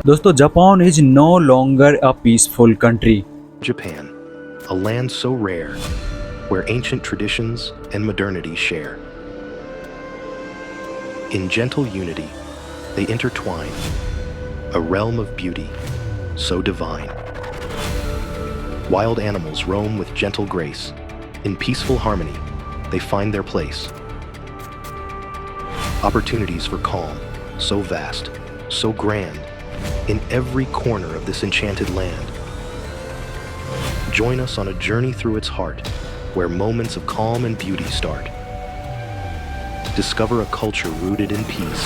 दोस्तों Japan is no longer a peaceful country. Japan, a land so rare, where ancient traditions and modernity share. In gentle unity, they intertwine, a realm of beauty so divine. Wild animals roam with gentle grace. In peaceful harmony, they find their place. Opportunities for calm, so vast, so grand, in every corner of this enchanted land. Join us on a journey through its heart, where moments of calm and beauty start. Discover a culture rooted in peace.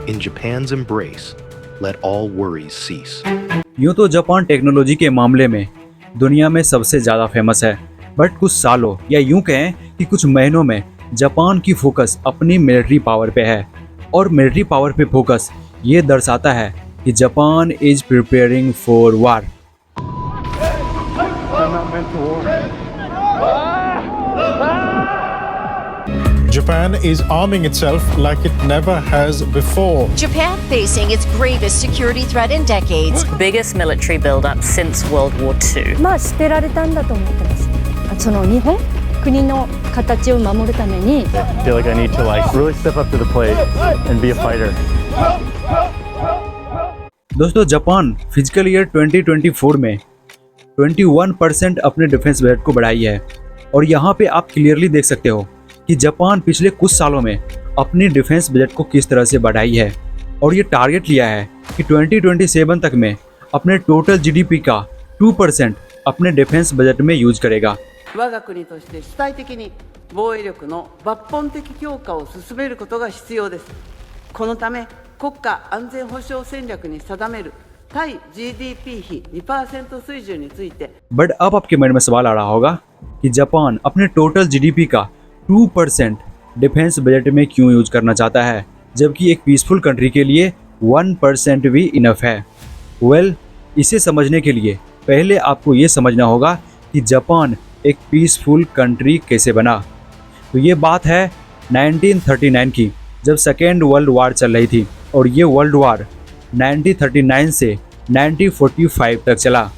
In Japan's embrace, let all worries cease. यूँ तो Japan technology के मामले में दुनिया में सबसे ज़्यादा famous है, बट कुछ सालों या यूँ कहें कि कुछ महीनों में जापान की फोकस अपनी मिलिट्री पावर पे है। और मिलिट्री पावर पे फोकस ये दर्शाता है कि Japan is preparing for war. Japan is arming itself like it never has before. Japan facing its gravest security threat in decades. Biggest military build-up since World War II. 捨てられたんだと思ってます。その日本国の形を守るために feel like I need to really step up to the plate and be a fighter. दोस्तों Japan physical year 2024 में 21% अपने defence budget को बढ़ाई है। और यहाँ पे आप क्लियरली देख सकते हो कि जापान पिछले कुछ सालों में अपनी डिफेंस बजट को किस तरह से बढ़ाई है। और ये टारगेट लिया है कि 2027 तक में अपने टोटल जीडीपी का 2% अपने डिफेंस बजट में यूज करेगा। 我が国として主体的に防衛力の抜本的強化を進めることが必要です。このため国家安全保障戦略に定める対 GDP 比 2% 水準について। बट अब आपके मन में सवाल आ रहा होगा कि जापान अपने टोटल जीडीपी का 2% डिफेंस बजट में क्यों यूज करना चाहता है, जबकि एक पीसफुल कंट्री के लिए 1% भी इनफ है। वेल, इसे समझने के लिए पहले आपको ये समझना होगा कि जापान एक पीसफुल कंट्री कैसे बना। तो ये बात है 1939 की, जब सेकेंड वर्ल्ड वार चल रही थी। और ये वर्ल्ड वार 1939 से 1945 तक चला।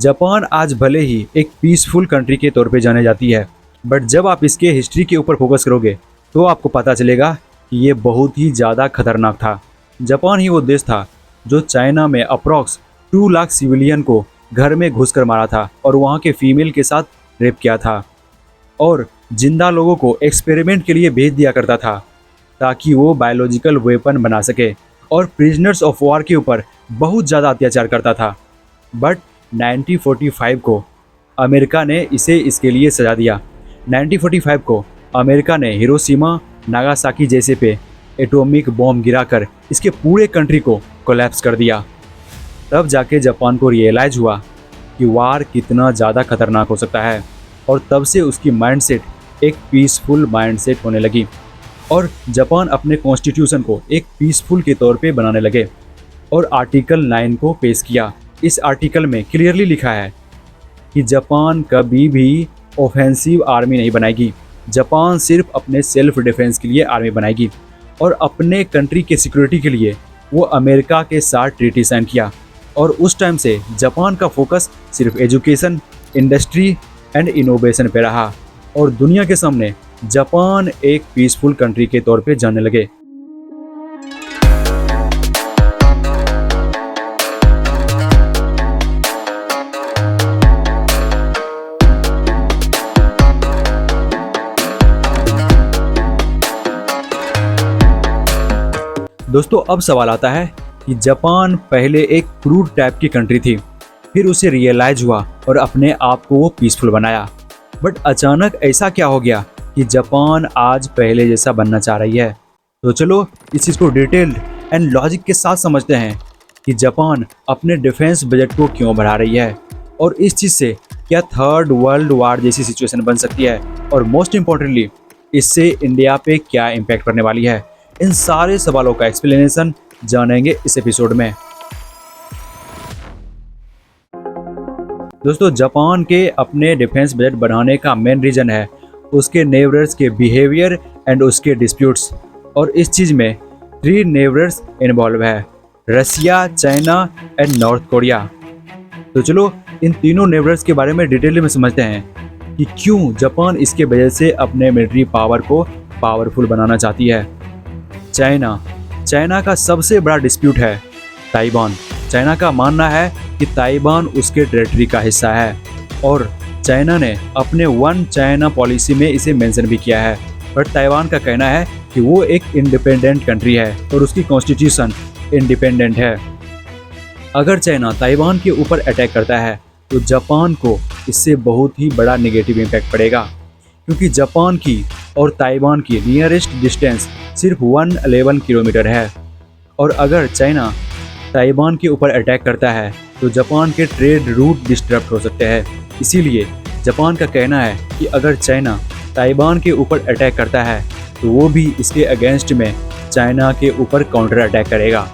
जापान आज भले ही एक पीसफुल कंट्री के तौर पे जाने जाती है, बट जब आप इसके हिस्ट्री के ऊपर फोकस करोगे तो आपको पता चलेगा कि ये बहुत ही ज़्यादा खतरनाक था। जापान ही वो देश था जो चाइना में अप्रॉक्स 2 लाख सिविलियन को घर में घुसकर मारा था और वहाँ के फीमेल के साथ रेप किया था और जिंदा लोगों को एक्सपेरिमेंट के लिए भेज दिया करता था ताकि वो बायोलॉजिकल वेपन बना सके और प्रिजनर्स ऑफ वॉर के ऊपर बहुत ज़्यादा अत्याचार करता था। बट 1945 को अमेरिका ने इसे इसके लिए सजा दिया। 1945 को अमेरिका ने हिरोशिमा नागासाकी जैसे पे एटॉमिक बॉम्ब गिराकर इसके पूरे कंट्री को कोलैप्स कर दिया। तब जाके जापान को रियलाइज हुआ कि वार कितना ज़्यादा खतरनाक हो सकता है और तब से उसकी माइंडसेट एक पीसफुल माइंडसेट होने लगी और जापान अपने कॉन्स्टिट्यूशन को एक पीसफुल के तौर पे बनाने लगे और आर्टिकल 9 को पेश किया। इस आर्टिकल में क्लियरली लिखा है कि जापान कभी भी ऑफेंसिव आर्मी नहीं बनाएगी। जापान सिर्फ अपने सेल्फ डिफेंस के लिए आर्मी बनाएगी और अपने कंट्री के सिक्योरिटी के लिए वो अमेरिका के साथ ट्रीटी साइन किया। और उस टाइम से जापान का फोकस सिर्फ एजुकेशन, इंडस्ट्री एंड इनोवेशन पे रहा और दुनिया के सामने जापान एक पीसफुल कंट्री के तौर पे जानने लगे। दोस्तों अब सवाल आता है कि जापान पहले एक क्रूड टाइप की कंट्री थी, फिर उसे रियलाइज हुआ और अपने आप को वो पीसफुल बनाया। बट अचानक ऐसा क्या हो गया कि जापान आज पहले जैसा बनना चाह रही है। तो चलो इस चीज़ को डिटेल्ड एंड लॉजिक के साथ समझते हैं कि जापान अपने डिफेंस बजट को क्यों बढ़ा रही है और इस चीज़ से क्या थर्ड वर्ल्ड वार जैसी सिचुएशन बन सकती है, और मोस्ट इम्पोर्टेंटली इससे इंडिया पे क्या इम्पैक्ट पड़ने वाली है। इन सारे सवालों का एक्सप्लेनेशन जानेंगे इस एपिसोड में। दोस्तों, जापान के अपने डिफेंस बजट बढ़ाने का मेन रीजन है उसके नेबर्स के बिहेवियर एंड उसके डिस्प्यूट्स, और इस चीज़ में 3 नेबर्स इन्वॉल्व है, रसिया, चाइना एंड नॉर्थ कोरिया। तो चलो इन तीनों नेबर्स के बारे में डिटेल में समझते हैं कि क्यों जापान इसके वजह से अपने मिलिट्री पावर को पावरफुल बनाना चाहती है। चाइना का सबसे बड़ा डिस्प्यूट है ताइवान। चाइना का मानना है कि ताइवान उसके टेरिटरी का हिस्सा है, और चाइना ने अपने वन चाइना पॉलिसी में इसे मेंशन भी किया है। बट ताइवान का कहना है कि वो एक इंडिपेंडेंट कंट्री है और उसकी कॉन्स्टिट्यूशन इंडिपेंडेंट है। अगर चाइना ताइवान के ऊपर अटैक करता है तो जापान को इससे बहुत ही बड़ा नेगेटिव इम्पैक्ट पड़ेगा, क्योंकि जापान की और ताइवान की नियरेस्ट डिस्टेंस सिर्फ 111 किलोमीटर है। और अगर चाइना ताइवान के ऊपर अटैक करता है तो जापान के ट्रेड रूट डिस्टर्ब हो सकते हैं। इसीलिए जापान का कहना है कि अगर चाइना ताइवान के ऊपर अटैक करता है तो वो भी इसके अगेंस्ट में चाइना के ऊपर काउंटर अटैक करेगा।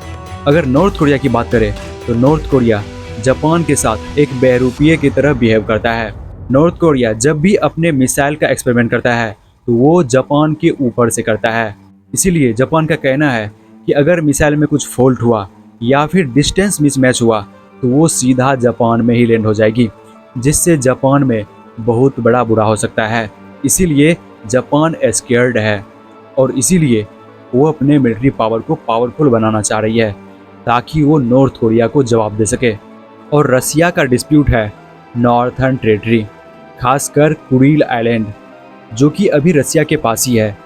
अगर नॉर्थ कोरिया की बात करें तो नॉर्थ कोरिया जापान के साथ एक बहरूपिये की तरह बिहेव करता है। नॉर्थ कोरिया जब भी अपने मिसाइल का एक्सपेरिमेंट करता है तो वो जापान के ऊपर से करता है। इसीलिए जापान का कहना है कि अगर मिसाइल में कुछ फॉल्ट हुआ या फिर डिस्टेंस मिसमैच हुआ तो वो सीधा जापान में ही लैंड हो जाएगी, जिससे जापान में बहुत बड़ा बुरा हो सकता है। इसीलिए जापान स्केयर्ड है और इसीलिए वो अपने मिलिट्री पावर को पावरफुल बनाना चाह रही है ताकि वो नॉर्थ कोरिया को जवाब दे सके। और रसिया का डिस्प्यूट है नॉर्थर्न टेरिटरी, खासकर कुरिल आइलैंड, जो कि अभी रसिया के पास ही है।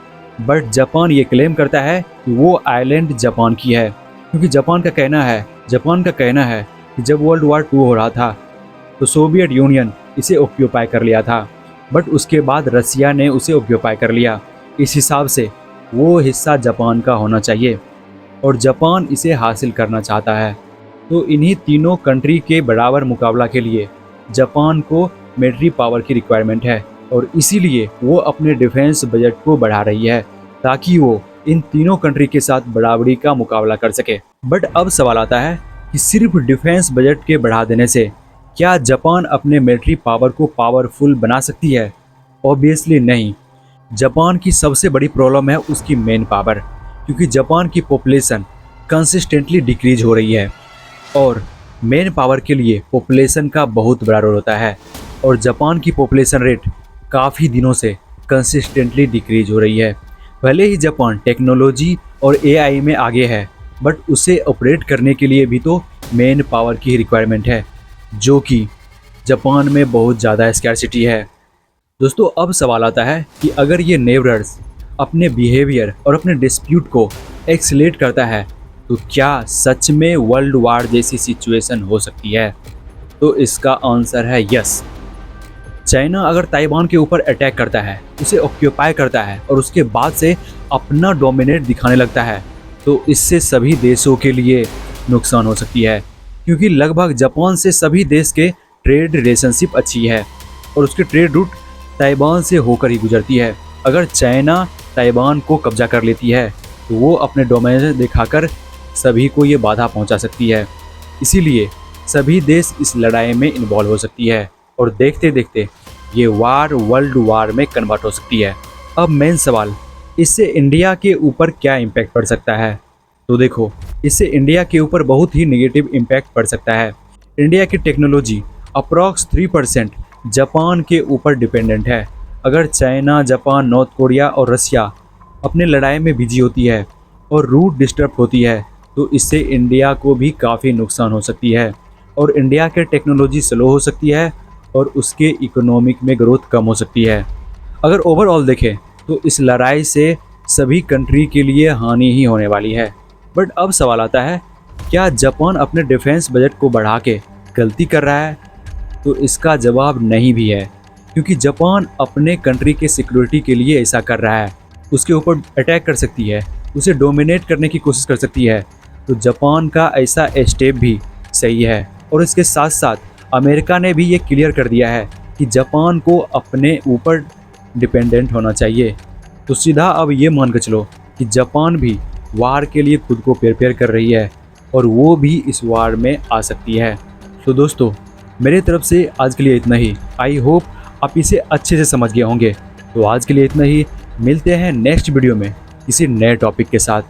बट जापान ये क्लेम करता है कि वो आइलैंड जापान की है, क्योंकि जापान का कहना है कि जब वर्ल्ड वार 2 हो रहा था तो सोवियत यूनियन इसे ऑक्यूपाई कर लिया था, बट उसके बाद रसिया ने उसे ऑक्यूपाई कर लिया। इस हिसाब से वो हिस्सा जापान का होना चाहिए और जापान इसे हासिल करना चाहता है। तो इन्हीं तीनों कंट्री के बराबर मुकाबला के लिए जापान को मिलिट्री पावर की रिक्वायरमेंट है, और इसीलिए वो अपने डिफेंस बजट को बढ़ा रही है ताकि वो इन तीनों कंट्री के साथ बराबरी का मुकाबला कर सके। बट अब सवाल आता है कि सिर्फ डिफेंस बजट के बढ़ा देने से क्या जापान अपने मिलिट्री पावर को पावरफुल बना सकती है? ऑब्वियसली नहीं। जापान की सबसे बड़ी प्रॉब्लम है उसकी मेन पावर, क्योंकि जापान की पॉपुलेशन कंसिस्टेंटली डिक्रीज हो रही है और मेन पावर के लिए पॉपुलेशन का बहुत बड़ा रोल होता है। और जापान की पॉपुलेशन रेट काफ़ी दिनों से कंसिस्टेंटली डिक्रीज हो रही है। भले ही जापान टेक्नोलॉजी और एआई में आगे है, बट उसे ऑपरेट करने के लिए भी तो मेन पावर की रिक्वायरमेंट है, जो कि जापान में बहुत ज़्यादा स्कैरसिटी है। दोस्तों, अब सवाल आता है कि अगर ये नेबर्स अपने बिहेवियर और अपने डिस्प्यूट को एक्सलेट करता है तो क्या सच में वर्ल्ड वार जैसी सिचुएशन हो सकती है? तो इसका आंसर है यस। चाइना अगर ताइवान के ऊपर अटैक करता है, उसे ऑक्यूपाई करता है और उसके बाद से अपना डोमिनेट दिखाने लगता है, तो इससे सभी देशों के लिए नुकसान हो सकती है, क्योंकि लगभग जापान से सभी देश के ट्रेड रिलेशनशिप अच्छी है और उसके ट्रेड रूट ताइवान से होकर ही गुजरती है। अगर चाइना ताइवान को कब्जा कर लेती है तो वो अपने डोमिनेशन दिखाकर सभी को ये बाधा पहुंचा सकती है। इसीलिए सभी देश इस लड़ाई में इन्वॉल्व हो सकती है और देखते देखते ये वार वर्ल्ड वार में कन्वर्ट हो सकती है। अब मेन सवाल, इससे इंडिया के ऊपर क्या इम्पैक्ट पड़ सकता है? तो देखो, इससे इंडिया के ऊपर बहुत ही नेगेटिव इम्पैक्ट पड़ सकता है। इंडिया की टेक्नोलॉजी अप्रॉक्स 3% जापान के ऊपर डिपेंडेंट है। अगर चाइना, जापान, नॉर्थ कोरिया और रसिया अपने लड़ाई में बिजी होती है और रूट डिस्टर्ब होती है तो इससे इंडिया को भी काफ़ी नुकसान हो सकती है और इंडिया के टेक्नोलॉजी स्लो हो सकती है और उसके इकोनॉमिक में ग्रोथ कम हो सकती है। अगर ओवरऑल देखें तो इस लड़ाई से सभी कंट्री के लिए हानि ही होने वाली है। बट अब सवाल आता है, क्या जापान अपने डिफेंस बजट को बढ़ा के गलती कर रहा है? तो इसका जवाब नहीं भी है, क्योंकि जापान अपने कंट्री के सिक्योरिटी के लिए ऐसा कर रहा है। उसके ऊपर अटैक कर सकती है, उसे डोमिनेट करने की कोशिश कर सकती है, तो जापान का ऐसा स्टेप भी सही है। और इसके साथ साथ अमेरिका ने भी ये क्लियर कर दिया है कि जापान को अपने ऊपर डिपेंडेंट होना चाहिए। तो सीधा अब ये मान के चलो कि जापान भी वार के लिए खुद को प्रिपेयर कर रही है और वो भी इस वार में आ सकती है। तो दोस्तों, मेरे तरफ से आज के लिए इतना ही। आई होप आप इसे अच्छे से समझ गए होंगे। तो आज के लिए इतना ही, मिलते हैं नेक्स्ट वीडियो में किसी नए टॉपिक के साथ।